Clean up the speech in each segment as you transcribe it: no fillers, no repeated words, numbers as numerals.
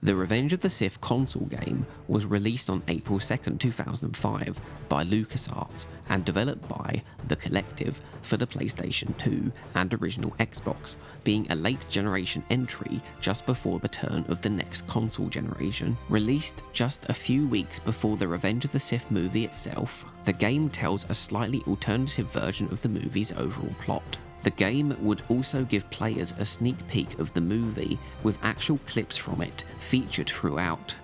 The Revenge of the Sith console game was released on April 2nd, 2005 by LucasArts and developed by The Collective for the PlayStation 2 and original Xbox, being a late generation entry just before the turn of the next console generation. Released just a few weeks before the Revenge of the Sith movie itself, the game tells a slightly alternative version of the movie's overall plot. The game would also give players a sneak peek of the movie, with actual clips from it featured throughout.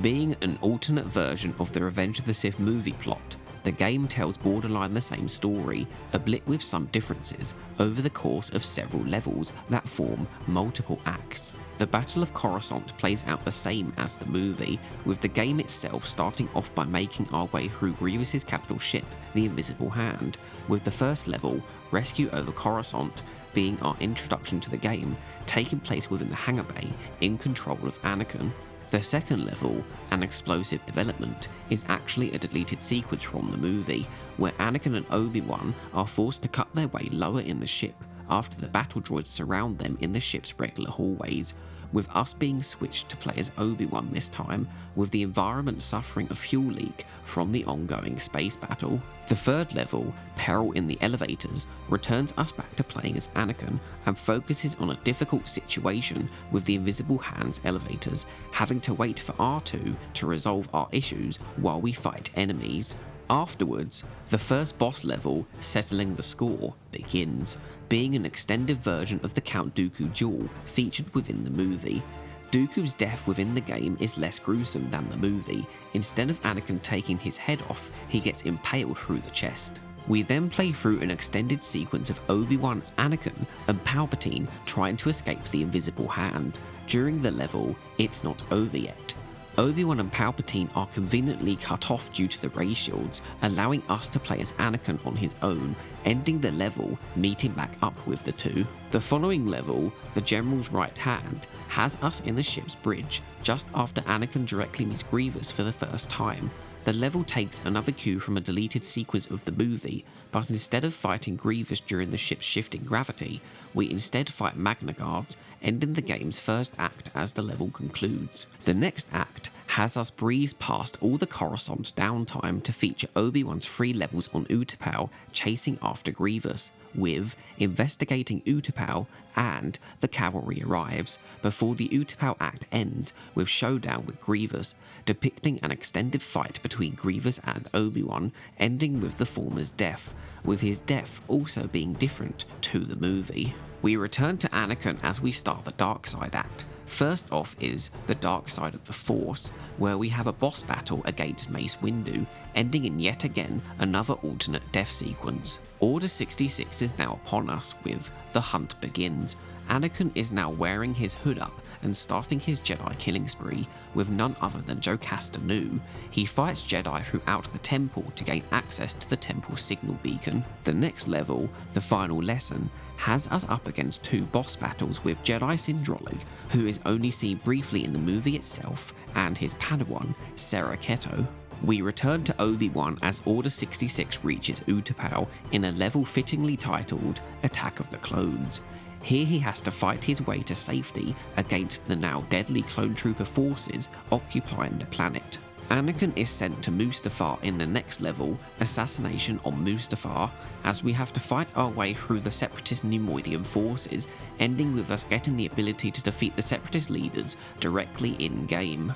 Being an alternate version of the Revenge of the Sith movie plot, the game tells borderline the same story, albeit with some differences, over the course of several levels that form multiple acts. The Battle of Coruscant plays out the same as the movie, with the game itself starting off by making our way through Grievous's capital ship, the Invisible Hand, with the first level, Rescue over Coruscant, being our introduction to the game, taking place within the hangar bay in control of Anakin. The second level, An Explosive Development, is actually a deleted sequence from the movie, where Anakin and Obi-Wan are forced to cut their way lower in the ship after the battle droids surround them in the ship's regular hallways, with us being switched to play as Obi-Wan this time, with the environment suffering a fuel leak from the ongoing space battle. The third level, Peril in the Elevators, returns us back to playing as Anakin and focuses on a difficult situation with the Invisible Hand's elevators, having to wait for R2 to resolve our issues while we fight enemies. Afterwards, the first boss level, Settling the Score, begins, being an extended version of the Count Dooku duel featured within the movie. Dooku's death within the game is less gruesome than the movie. Instead of Anakin taking his head off, he gets impaled through the chest. We then play through an extended sequence of Obi-Wan, Anakin, and Palpatine trying to escape the Invisible Hand. During the level, It's Not Over Yet, Obi-Wan and Palpatine are conveniently cut off due to the ray shields, allowing us to play as Anakin on his own, ending the level meeting back up with the two. The following level, The General's Right Hand, has us in the ship's bridge, just after Anakin directly meets Grievous for the first time. The level takes another cue from a deleted sequence of the movie, but instead of fighting Grievous during the ship's shifting gravity, we instead fight Magna Guards, ending the game's first act as the level concludes. The next act has us breeze past all the Coruscant downtime to feature Obi-Wan's 3 levels on Utapau chasing after Grievous, with investigating Utapau and the cavalry arrives, before the Utapau act ends with showdown with Grievous, depicting an extended fight between Grievous and Obi-Wan, ending with the former's death, with his death also being different to the movie. We return to Anakin as we start the Dark Side act. First off is the Dark Side of the Force, where we have a boss battle against Mace Windu, ending in yet again another alternate death sequence. Order 66 is now upon us with The Hunt Begins. Anakin is now wearing his hood up and starting his Jedi killing spree with none other than Jocasta Nu. He fights Jedi throughout the temple to gain access to the temple signal beacon. The next level, The Final Lesson, has us up against 2 boss battles with Jedi Sindrolig, who is only seen briefly in the movie itself, and his Padawan, Sera Keto. We return to Obi-Wan as Order 66 reaches Utapau in a level fittingly titled Attack of the Clones. Here he has to fight his way to safety against the now deadly clone trooper forces occupying the planet. Anakin is sent to Mustafar in the next level, Assassination on Mustafar, as we have to fight our way through the Separatist Neimoidian forces, ending with us getting the ability to defeat the Separatist leaders directly in-game.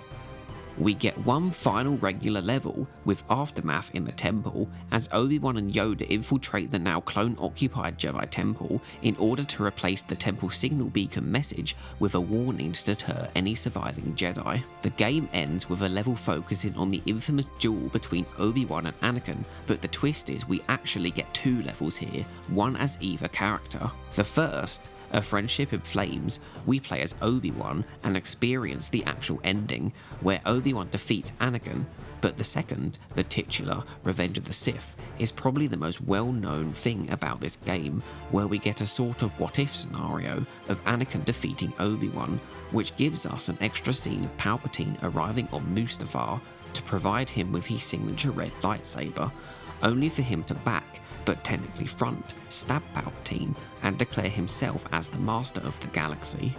We get one final regular level with Aftermath in the temple, as Obi-Wan and Yoda infiltrate the now clone-occupied Jedi temple in order to replace the temple signal beacon message with a warning to deter any surviving Jedi. The game ends with a level focusing on the infamous duel between Obi-Wan and Anakin, but the twist is we actually get 2 levels here, one as either character. The first, A Friendship in Flames, we play as Obi-Wan and experience the actual ending, where Obi-Wan defeats Anakin, but the second, the titular Revenge of the Sith, is probably the most well-known thing about this game, where we get a sort of what-if scenario of Anakin defeating Obi-Wan, which gives us an extra scene of Palpatine arriving on Mustafar to provide him with his signature red lightsaber, only for him to back but technically front, stab Palpatine and declare himself as the master of the galaxy.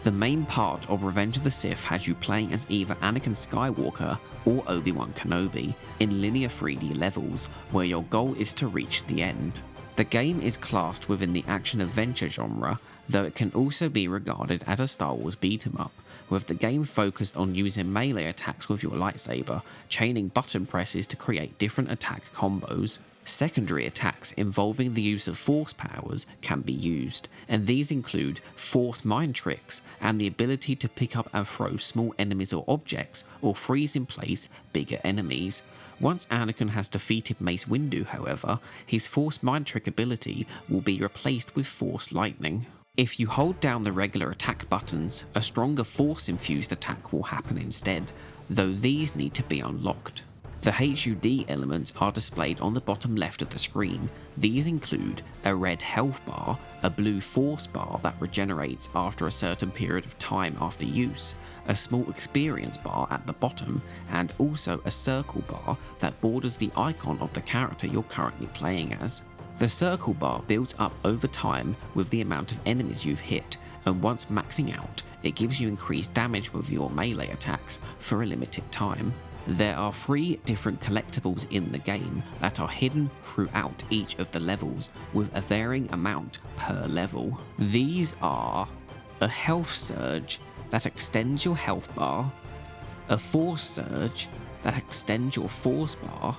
The main part of Revenge of the Sith has you playing as either Anakin Skywalker or Obi-Wan Kenobi in linear 3D levels, where your goal is to reach the end. The game is classed within the action-adventure genre, though it can also be regarded as a Star Wars beat-em-up, with the game focused on using melee attacks with your lightsaber, chaining button presses to create different attack combos. Secondary attacks involving the use of force powers can be used, and these include force mind tricks and the ability to pick up and throw small enemies or objects, or freeze in place bigger enemies. Once Anakin has defeated Mace Windu, however, his force mind trick ability will be replaced with force lightning. If you hold down the regular attack buttons, a stronger force-infused attack will happen instead, though these need to be unlocked. The HUD elements are displayed on the bottom left of the screen. These include a red health bar, a blue force bar that regenerates after a certain period of time after use, a small experience bar at the bottom, and also a circle bar that borders the icon of the character you're currently playing as. The circle bar builds up over time with the amount of enemies you've hit, and once maxing out, it gives you increased damage with your melee attacks for a limited time. There are 3 different collectibles in the game that are hidden throughout each of the levels, with a varying amount per level. These are a health surge that extends your health bar, a force surge that extends your force bar,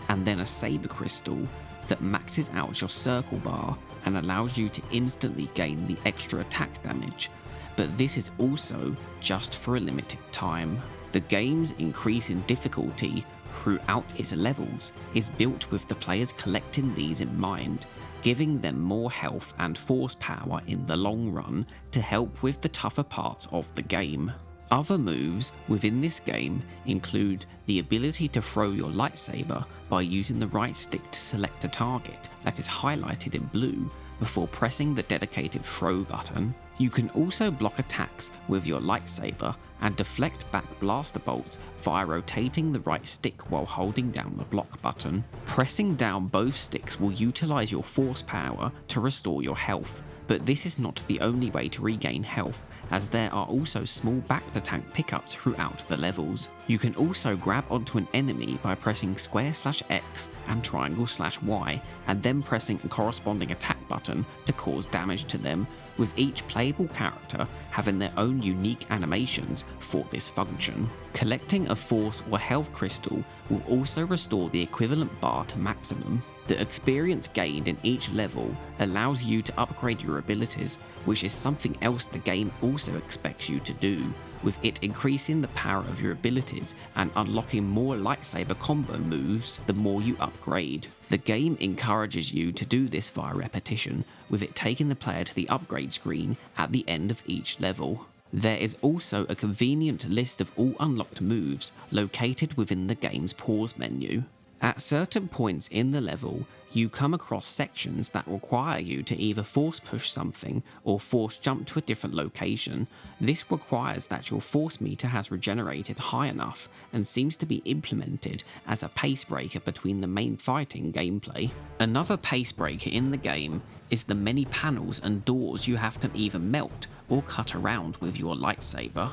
and then a saber crystal that maxes out your circle bar and allows you to instantly gain the extra attack damage, but this is also just for a limited time. The game's increase in difficulty throughout its levels is built with the players collecting these in mind, giving them more health and force power in the long run to help with the tougher parts of the game. Other moves within this game include the ability to throw your lightsaber by using the right stick to select a target that is highlighted in blue before pressing the dedicated throw button. You can also block attacks with your lightsaber and deflect back blaster bolts via rotating the right stick while holding down the block button. Pressing down both sticks will utilize your force power to restore your health, but this is not the only way to regain health, as there are also small back-to-tank pickups throughout the levels. You can also grab onto an enemy by pressing square/X and triangle/Y, and then pressing a corresponding attack button to cause damage to them, with each playable character having their own unique animations for this function. Collecting a force or health crystal will also restore the equivalent bar to maximum. The experience gained in each level allows you to upgrade your abilities, which is something else the game also expects you to do, with it increasing the power of your abilities and unlocking more lightsaber combo moves the more you upgrade. The game encourages you to do this via repetition, with it taking the player to the upgrade screen at the end of each level. There is also a convenient list of all unlocked moves located within the game's pause menu. At certain points in the level, you come across sections that require you to either force push something or force jump to a different location. This requires that your force meter has regenerated high enough and seems to be implemented as a pace breaker between the main fighting gameplay. Another pace breaker in the game is the many panels and doors you have to either melt or cut around with your lightsaber.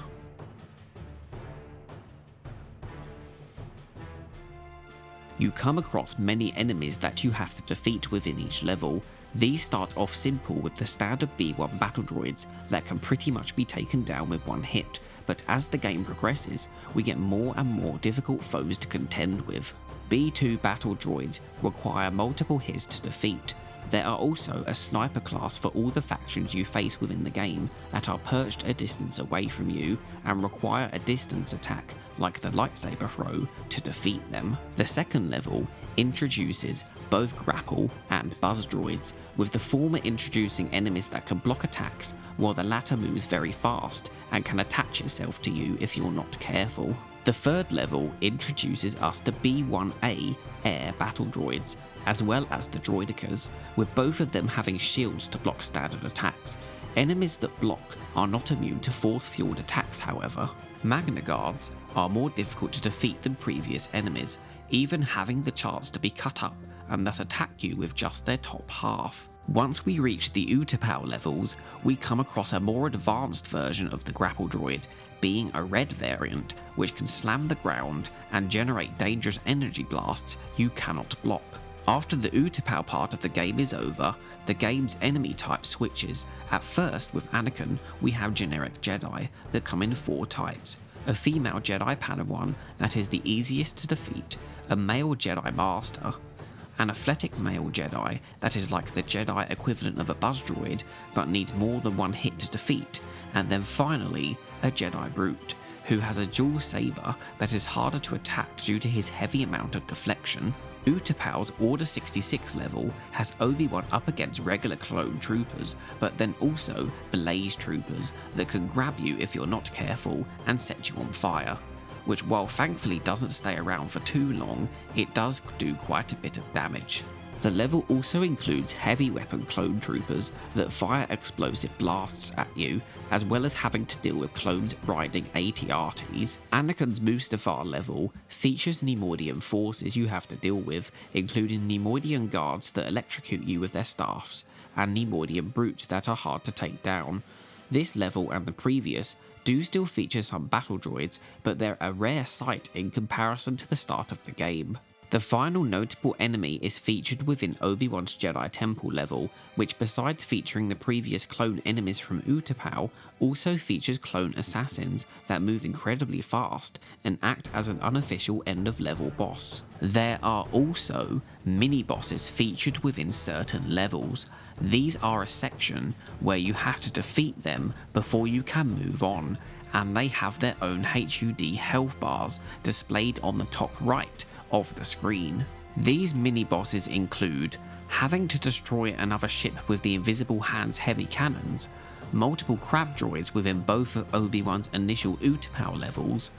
You come across many enemies that you have to defeat within each level. These start off simple with the standard B1 battle droids that can pretty much be taken down with one hit, but as the game progresses, we get more and more difficult foes to contend with. B2 battle droids require multiple hits to defeat. There are also a sniper class for all the factions you face within the game that are perched a distance away from you and require a distance attack, like the lightsaber throw, to defeat them. The second level introduces both grapple and buzz droids, with the former introducing enemies that can block attacks, while the latter moves very fast and can attach itself to you if you're not careful. The third level introduces us to B1A air battle droids, as well as the droidicas, with both of them having shields to block standard attacks. Enemies that block are not immune to force-fueled attacks, however. Magna Guards are more difficult to defeat than previous enemies, even having the chance to be cut up and thus attack you with just their top half. Once we reach the Utapau levels, we come across a more advanced version of the grapple droid, being a red variant which can slam the ground and generate dangerous energy blasts you cannot block. After the Utapau part of the game is over, the game's enemy type switches. At first, with Anakin, we have generic Jedi that come in 4 types. A female Jedi Padawan that is the easiest to defeat, a male Jedi Master, an athletic male Jedi that is like the Jedi equivalent of a buzz droid but needs more than one hit to defeat, and then finally a Jedi Brute who has a dual saber that is harder to attack due to his heavy amount of deflection. Utapau's Order 66 level has Obi-Wan up against regular clone troopers, but then also blaze troopers that can grab you if you're not careful and set you on fire, which while thankfully doesn't stay around for too long, it does do quite a bit of damage. The level also includes heavy weapon clone troopers that fire explosive blasts at you, as well as having to deal with clones riding AT-ATs. Anakin's Mustafar level features Neimoidian forces you have to deal with, including Neimoidian guards that electrocute you with their staffs, and Neimoidian brutes that are hard to take down. This level and the previous do still feature some battle droids, but they're a rare sight in comparison to the start of the game. The final notable enemy is featured within Obi-Wan's Jedi Temple level, which besides featuring the previous clone enemies from Utapau, also features clone assassins that move incredibly fast and act as an unofficial end-of-level boss. There are also mini-bosses featured within certain levels. These are a section where you have to defeat them before you can move on, and they have their own HUD health bars displayed on the top right of the screen. These mini-bosses include having to destroy another ship with the Invisible Hand's heavy cannons, multiple crab droids within both of Obi-Wan's initial Utapau levels,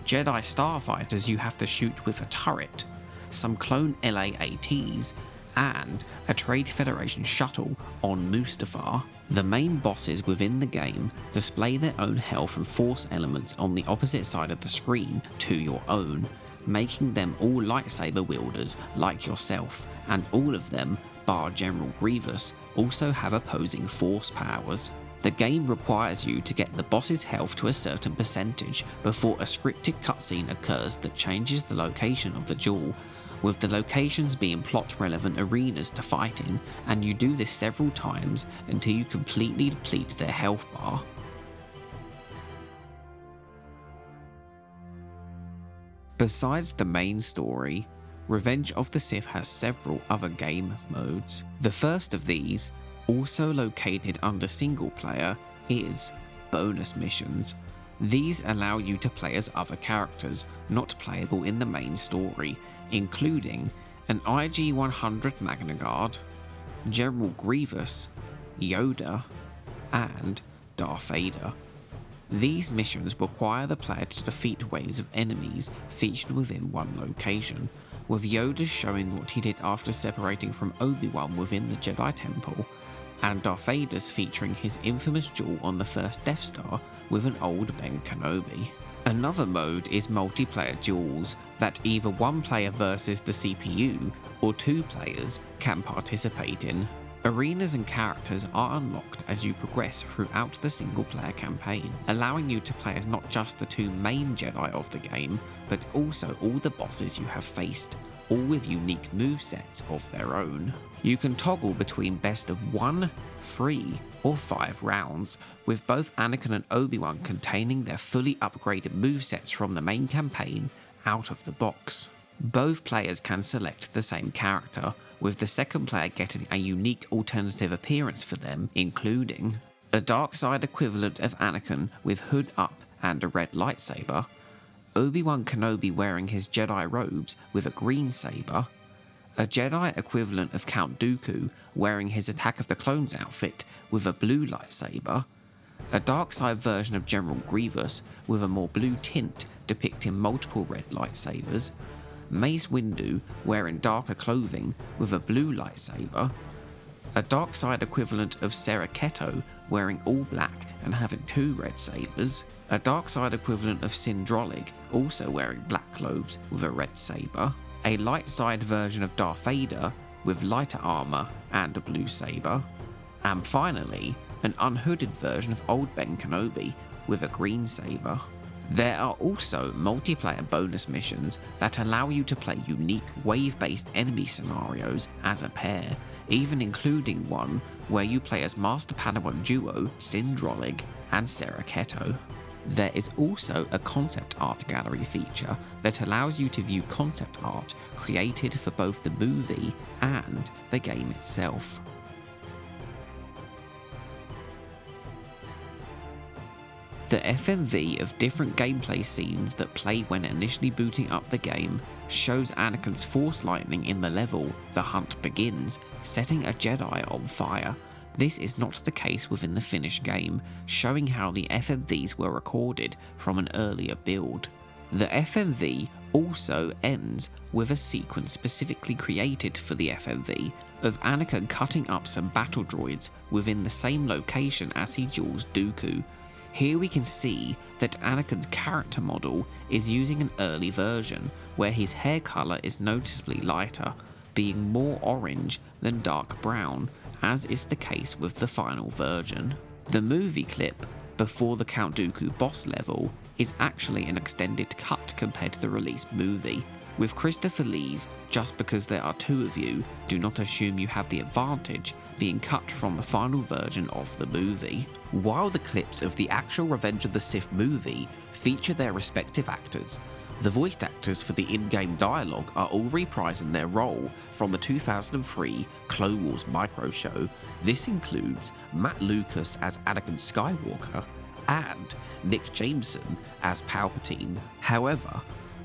Jedi starfighters you have to shoot with a turret, some clone LAATs, and a Trade Federation shuttle on Mustafar. The main bosses within the game display their own health and force elements on the opposite side of the screen to your own, making them all lightsaber wielders like yourself, and all of them, bar General Grievous, also have opposing force powers. The game requires you to get the boss's health to a certain percentage before a scripted cutscene occurs that changes the location of the duel, with the locations being plot-relevant arenas to fight in, and you do this several times until you completely deplete their health bar. Besides the main story, Revenge of the Sith has several other game modes. The first of these, also located under single player, is bonus missions. These allow you to play as other characters not playable in the main story, including an IG-100 Magna Guard, General Grievous, Yoda, and Darth Vader. These missions require the player to defeat waves of enemies featured within one location, with Yoda showing what he did after separating from Obi-Wan within the Jedi Temple, and Darth Vader's featuring his infamous duel on the first Death Star with an old Ben Kenobi. Another mode is multiplayer duels that either one player versus the CPU or 2 players can participate in. Arenas and characters are unlocked as you progress throughout the single-player campaign, allowing you to play as not just the 2 main Jedi of the game, but also all the bosses you have faced, all with unique movesets of their own. You can toggle between best of 1, 3, or 5 rounds, with both Anakin and Obi-Wan containing their fully upgraded movesets from the main campaign out of the box. Both players can select the same character, with the second player getting a unique alternative appearance for them, including a dark side equivalent of Anakin with hood up and a red lightsaber, Obi-Wan Kenobi wearing his Jedi robes with a green saber, a Jedi equivalent of Count Dooku wearing his Attack of the Clones outfit with a blue lightsaber, a dark side version of General Grievous with a more blue tint depicting multiple red lightsabers, Mace Windu wearing darker clothing with a blue lightsaber, a dark side equivalent of Seraketo wearing all black and having 2 red sabers, a dark side equivalent of Sindrolig also wearing black clothes with a red saber, a light side version of Darth Vader with lighter armour and a blue saber, and finally an unhooded version of Old Ben Kenobi with a green saber. There are also multiplayer bonus missions that allow you to play unique wave-based enemy scenarios as a pair, even including one where you play as Master Padawan duo Sindrolig and Seraketo. There is also a concept art gallery feature that allows you to view concept art created for both the movie and the game itself. The FMV of different gameplay scenes that play when initially booting up the game shows Anakin's Force lightning in the level The Hunt Begins, setting a Jedi on fire. This is not the case within the finished game, showing how the FMVs were recorded from an earlier build. The FMV also ends with a sequence specifically created for the FMV of Anakin cutting up some battle droids within the same location as he duels Dooku. Here we can see that Anakin's character model is using an early version where his hair colour is noticeably lighter, being more orange than dark brown, as is the case with the final version. The movie clip before the Count Dooku boss level is actually an extended cut compared to the released movie. With Christopher Lee's "Just because there are 2 of you, do not assume you have the advantage" being cut from the final version of the movie. While the clips of the actual Revenge of the Sith movie feature their respective actors, the voiced actors for the in-game dialogue are all reprising their role from the 2003 Clone Wars micro show. This includes Matt Lucas as Anakin Skywalker and Nick Jameson as Palpatine. However,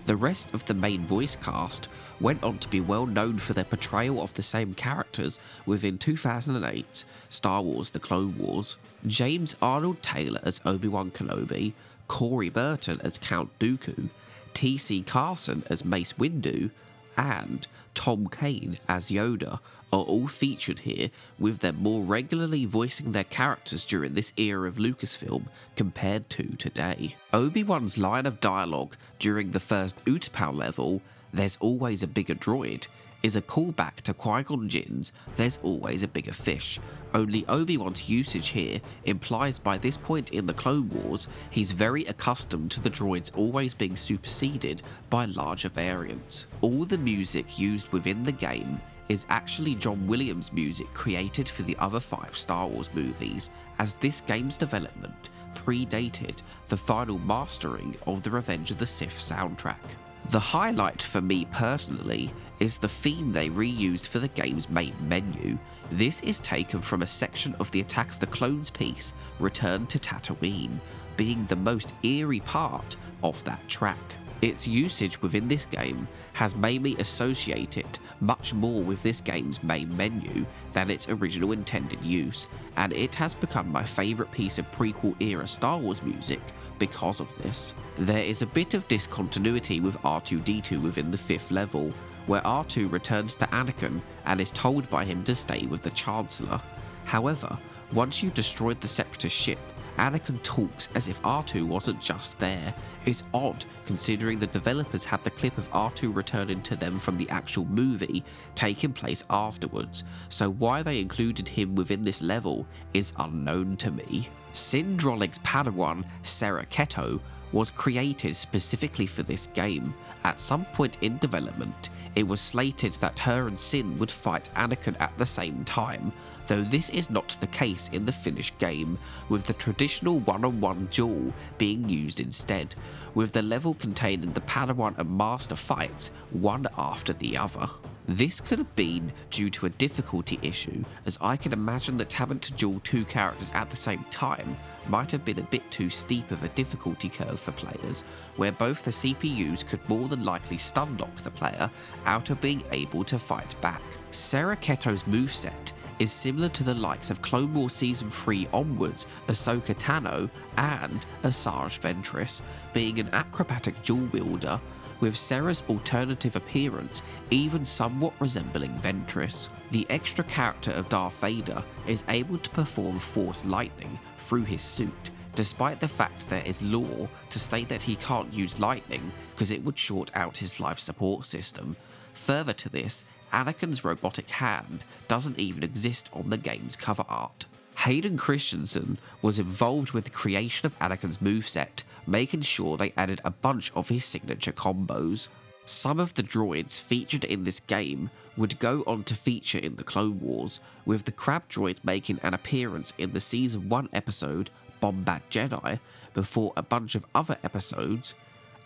the rest of the main voice cast went on to be well known for their portrayal of the same characters within 2008's Star Wars The Clone Wars. James Arnold Taylor as Obi-Wan Kenobi, Corey Burton as Count Dooku, T.C. Carson as Mace Windu, and Tom Kane as Yoda are all featured here, with them more regularly voicing their characters during this era of Lucasfilm compared to today. Obi-Wan's line of dialogue during the first Utapau level, "There's always a bigger droid," is a callback to Qui-Gon Jinn's "There's always a bigger fish," only Obi-Wan's usage here implies by this point in the Clone Wars he's very accustomed to the droids always being superseded by larger variants. All the music used within the game is actually John Williams' music created for the other 5 Star Wars movies, as this game's development predated the final mastering of the Revenge of the Sith soundtrack. The highlight for me personally is the theme they reused for the game's main menu. This is taken from a section of the Attack of the Clones piece, Return to Tatooine, being the most eerie part of that track. Its usage within this game has made me associate it much more with this game's main menu than its original intended use, and it has become my favourite piece of prequel-era Star Wars music because of this. There is a bit of discontinuity with R2-D2 within the 5th level, where R2 returns to Anakin and is told by him to stay with the Chancellor. However, once you've destroyed the Separatist ship, Anakin talks as if R2 wasn't just there. It's odd, considering the developers had the clip of R2 returning to them from the actual movie taking place afterwards, so why they included him within this level is unknown to me. Sindrolig's Padawan, Seraketo, was created specifically for this game. At some point in development, it was slated that her and Sin would fight Anakin at the same time, though this is not the case in the finished game, with the traditional one-on-one duel being used instead, with the level containing the Padawan and Master fights one after the other. This could have been due to a difficulty issue, as I can imagine that having to duel 2 characters at the same time might have been a bit too steep of a difficulty curve for players, where both the CPUs could more than likely stun lock the player out of being able to fight back. Seraketo's moveset is similar to the likes of Clone Wars Season 3 onwards Ahsoka Tano and Asajj Ventress, being an acrobatic dual wielder with Serra's alternative appearance even somewhat resembling Ventress. The extra character of Darth Vader is able to perform Force lightning through his suit, despite the fact there is lore to state that he can't use lightning because it would short out his life support system. Further to this, Anakin's robotic hand doesn't even exist on the game's cover art. Hayden Christensen was involved with the creation of Anakin's moveset, making sure they added a bunch of his signature combos. Some of the droids featured in this game would go on to feature in the Clone Wars, with the Crab droid making an appearance in the Season 1 episode Bombad Jedi before a bunch of other episodes,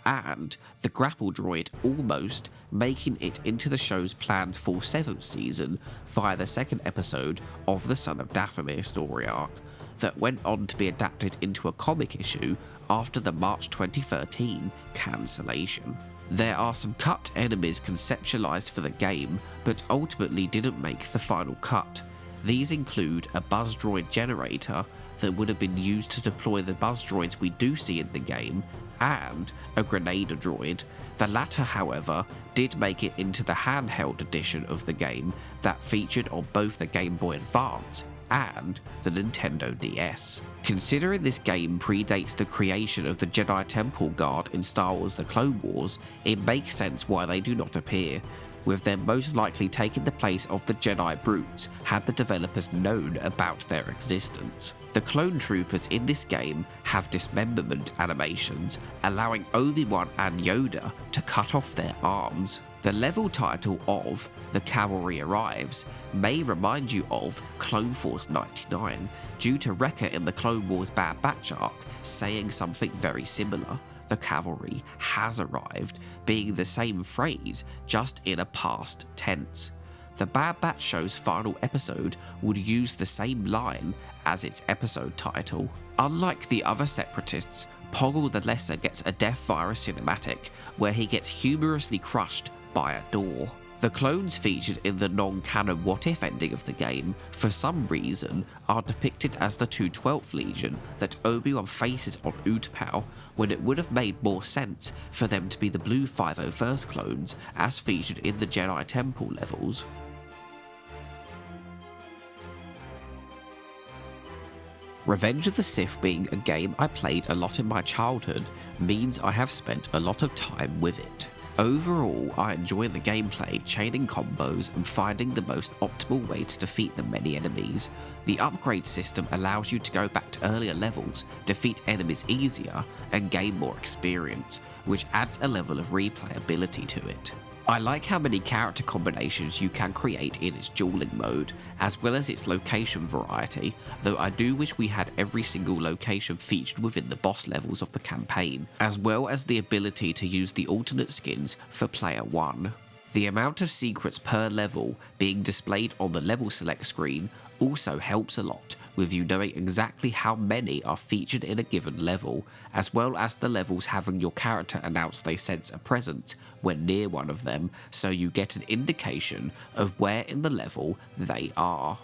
and the Grapple droid almost making it into the show's planned for 7th season via the second episode of the Son of Dathomir story arc that went on to be adapted into a comic issue after the March 2013 cancellation. There are some cut enemies conceptualized for the game, but ultimately didn't make the final cut. These include a buzz droid generator that would have been used to deploy the buzz droids we do see in the game, and a Grenadier droid. The latter, however, did make it into the handheld edition of the game that featured on both the Game Boy Advance and the Nintendo DS. Considering this game predates the creation of the Jedi Temple Guard in Star Wars The Clone Wars, it makes sense why they do not appear, with them most likely taking the place of the Jedi Brutes had the developers known about their existence. The clone troopers in this game have dismemberment animations, allowing Obi-Wan and Yoda to cut off their arms. The level title of The Cavalry Arrives may remind you of Clone Force 99, due to Wrecker in the Clone Wars Bad Batch arc saying something very similar. The cavalry has arrived, being the same phrase, just in a past tense. The Bad Batch show's final episode would use the same line as its episode title. Unlike the other Separatists, Poggle the Lesser gets a death via a cinematic, where he gets humorously crushed by a door. The clones featured in the non-canon What If ending of the game, for some reason, are depicted as the 212th Legion that Obi-Wan faces on Utapau, when it would have made more sense for them to be the Blue 501st clones as featured in the Jedi Temple levels. Revenge of the Sith being a game I played a lot in my childhood means I have spent a lot of time with it. Overall, I enjoy the gameplay, chaining combos and finding the most optimal way to defeat the many enemies. The upgrade system allows you to go back to earlier levels, defeat enemies easier, and gain more experience, which adds a level of replayability to it. I like how many character combinations you can create in its dueling mode, as well as its location variety, though I do wish we had every single location featured within the boss levels of the campaign, as well as the ability to use the alternate skins for player 1. The amount of secrets per level being displayed on the level select screen also helps a lot, with you knowing exactly how many are featured in a given level, as well as the levels having your character announce they sense a presence when near one of them, so you get an indication of where in the level they are.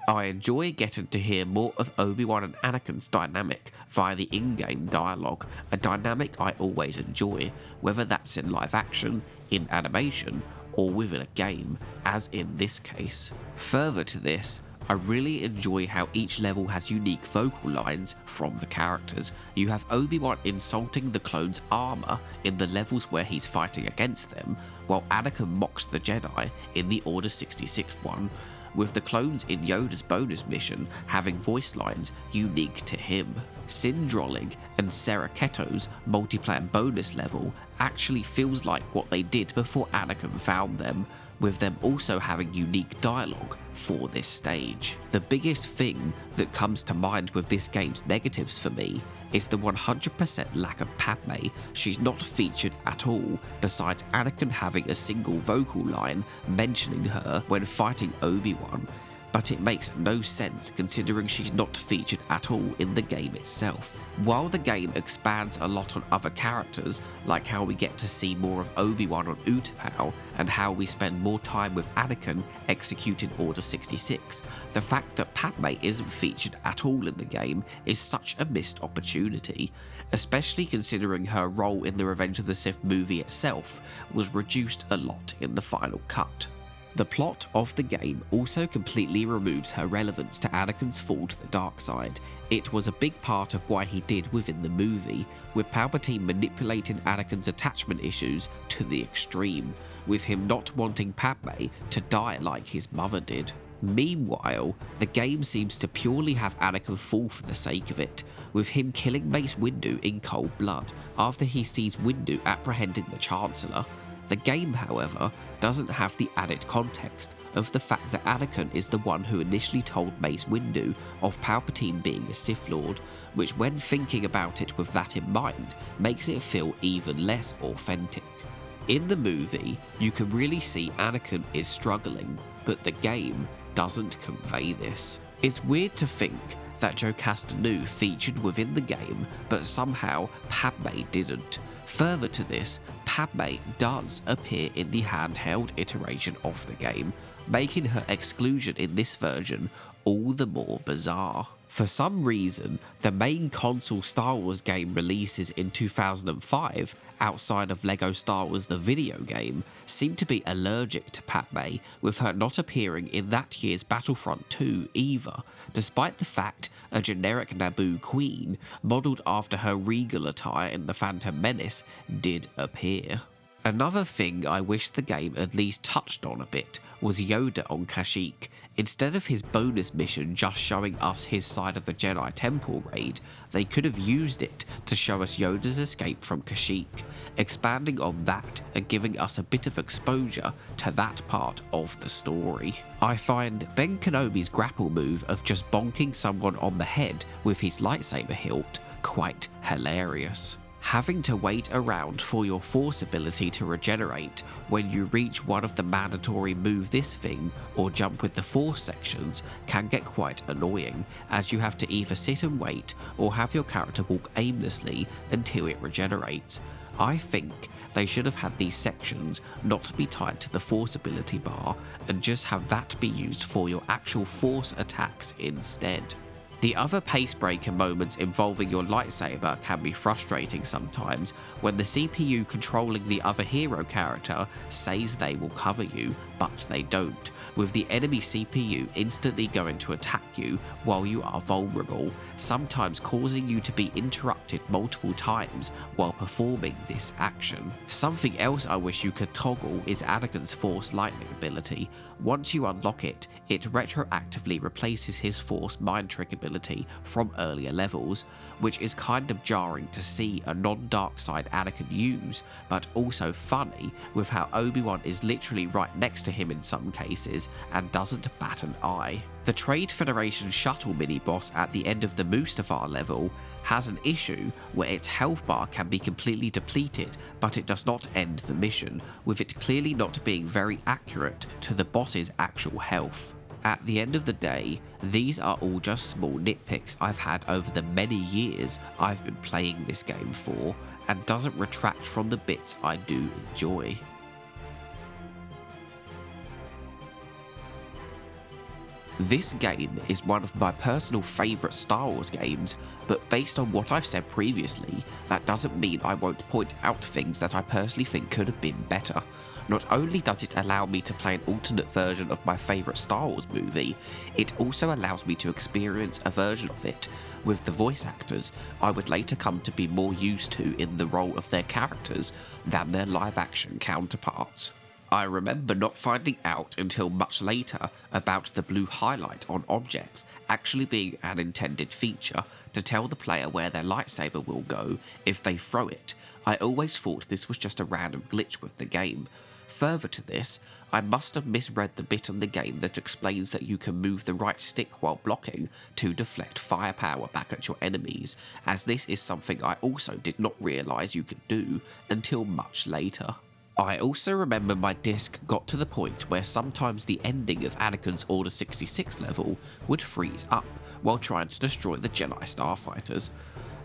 I enjoy getting to hear more of Obi-Wan and Anakin's dynamic via the in-game dialogue, a dynamic I always enjoy, whether that's in live action, in animation, or within a game, as in this case. Further to this, I really enjoy how each level has unique vocal lines from the characters. You have Obi-Wan insulting the clones' armor in the levels where he's fighting against them, while Anakin mocks the Jedi in the Order 66 one, with the clones in Yoda's bonus mission having voice lines unique to him. Sin Drolling and Sarah Keto's multiplayer bonus level actually feels like what they did before Anakin found them, with them also having unique dialogue for this stage. The biggest thing that comes to mind with this game's negatives for me is the 100% lack of Padme. She's not featured at all, besides Anakin having a single vocal line mentioning her when fighting Obi-Wan. but it makes no sense considering she's not featured at all in the game itself. While the game expands a lot on other characters, like how we get to see more of Obi-Wan on Utapau, and how we spend more time with Anakin executing Order 66, the fact that Padme isn't featured at all in the game is such a missed opportunity, especially considering her role in the Revenge of the Sith movie itself was reduced a lot in the final cut. The plot of the game also completely removes her relevance to Anakin's fall to the dark side. It was a big part of why he did within the movie, with Palpatine manipulating Anakin's attachment issues to the extreme, with him not wanting Padme to die like his mother did. Meanwhile, the game seems to purely have Anakin fall for the sake of it, with him killing Mace Windu in cold blood after he sees Windu apprehending the Chancellor. The game, however, doesn't have the added context of the fact that Anakin is the one who initially told Mace Windu of Palpatine being a Sith Lord, which when thinking about it with that in mind, makes it feel even less authentic. In the movie, you can really see Anakin is struggling, but the game doesn't convey this. It's weird to think that Jocasta Nu featured within the game, but somehow Padme didn't. Further to this, Padme does appear in the handheld iteration of the game, making her exclusion in this version all the more bizarre. For some reason, the main console Star Wars game releases in 2005, outside of LEGO Star Wars the video game, seem to be allergic to Padme, with her not appearing in that year's Battlefront 2 either, despite the fact a generic Naboo queen, modelled after her regal attire in The Phantom Menace, did appear. Another thing I wish the game at least touched on a bit was Yoda on Kashyyyk. Instead of his bonus mission just showing us his side of the Jedi Temple raid, they could have used it to show us Yoda's escape from Kashyyyk, expanding on that and giving us a bit of exposure to that part of the story. I find Ben Kenobi's grapple move of just bonking someone on the head with his lightsaber hilt quite hilarious. Having to wait around for your Force ability to regenerate when you reach one of the mandatory move this thing or jump with the Force sections can get quite annoying, as you have to either sit and wait or have your character walk aimlessly until it regenerates. I think they should have had these sections not to be tied to the Force ability bar and just have that be used for your actual Force attacks instead. The other pace breaker moments involving your lightsaber can be frustrating sometimes when the CPU controlling the other hero character says they will cover you, but they don't, with the enemy CPU instantly going to attack you while you are vulnerable, sometimes causing you to be interrupted multiple times while performing this action. Something else I wish you could toggle is Anakin's Force Lightning ability. Once you unlock it, it retroactively replaces his Force Mind Trick ability from earlier levels, which is kind of jarring to see a non-dark side Anakin use, but also funny with how Obi-Wan is literally right next to him in some cases and doesn't bat an eye. The Trade Federation shuttle mini-boss at the end of the Mustafar level has an issue where its health bar can be completely depleted, but it does not end the mission, with it clearly not being very accurate to the boss's actual health. At the end of the day, these are all just small nitpicks I've had over the many years I've been playing this game for, and doesn't retract from the bits I do enjoy. This game is one of my personal favourite Star Wars games, but based on what I've said previously, that doesn't mean I won't point out things that I personally think could have been better. Not only does it allow me to play an alternate version of my favourite Star Wars movie, it also allows me to experience a version of it with the voice actors I would later come to be more used to in the role of their characters than their live-action counterparts. I remember not finding out until much later about the blue highlight on objects actually being an intended feature to tell the player where their lightsaber will go if they throw it. I always thought this was just a random glitch with the game. Further to this, I must have misread the bit in the game that explains that you can move the right stick while blocking to deflect firepower back at your enemies, as this is something I also did not realise you could do until much later. I also remember my disc got to the point where sometimes the ending of Anakin's Order 66 level would freeze up while trying to destroy the Jedi starfighters.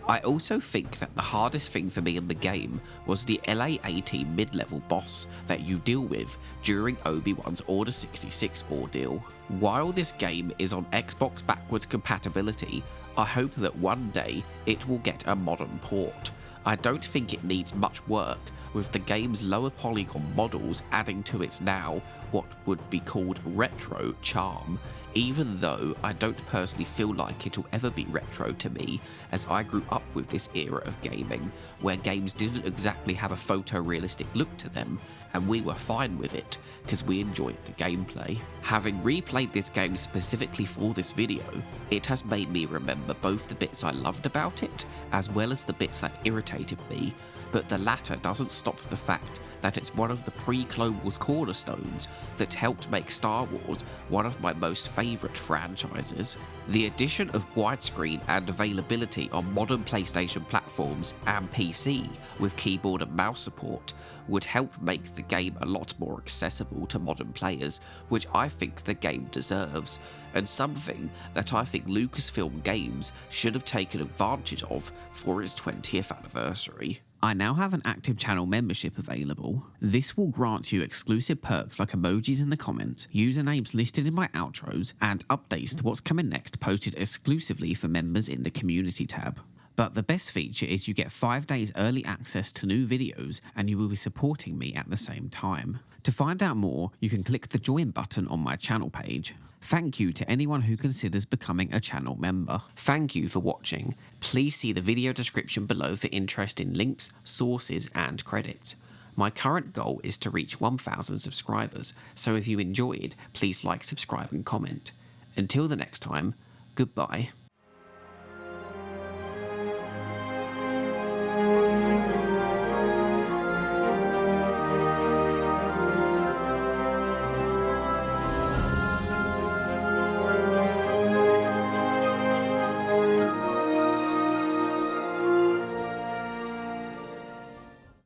I also think that the hardest thing for me in the game was the LA-18 mid-level boss that you deal with during Obi-Wan's Order 66 ordeal. While this game is on Xbox backwards compatibility, I hope that one day it will get a modern port. I don't think it needs much work, with the game's lower polygon models adding to its now what would be called retro charm, even though I don't personally feel like it'll ever be retro to me, as I grew up with this era of gaming, where games didn't exactly have a photorealistic look to them, and we were fine with it, because we enjoyed the gameplay. Having replayed this game specifically for this video, it has made me remember both the bits I loved about it, as well as the bits that irritated me, but the latter doesn't stop the fact that it's one of the pre-Clone Wars cornerstones that helped make Star Wars one of my most favourite franchises. The addition of widescreen and availability on modern PlayStation platforms and PC with keyboard and mouse support would help make the game a lot more accessible to modern players, which I think the game deserves, and something that I think Lucasfilm Games should have taken advantage of for its 20th anniversary. I now have an active channel membership available. This will grant you exclusive perks like emojis in the comments, usernames listed in my outros, and updates to what's coming next posted exclusively for members in the community tab. But the best feature is you get 5 days early access to new videos, and you will be supporting me at the same time. To find out more, you can click the join button on my channel page. Thank you to anyone who considers becoming a channel member. Thank you for watching. Please see the video description below for interesting links, sources and credits. My current goal is to reach 1,000 subscribers, so if you enjoyed, please like, subscribe and comment. Until the next time, goodbye.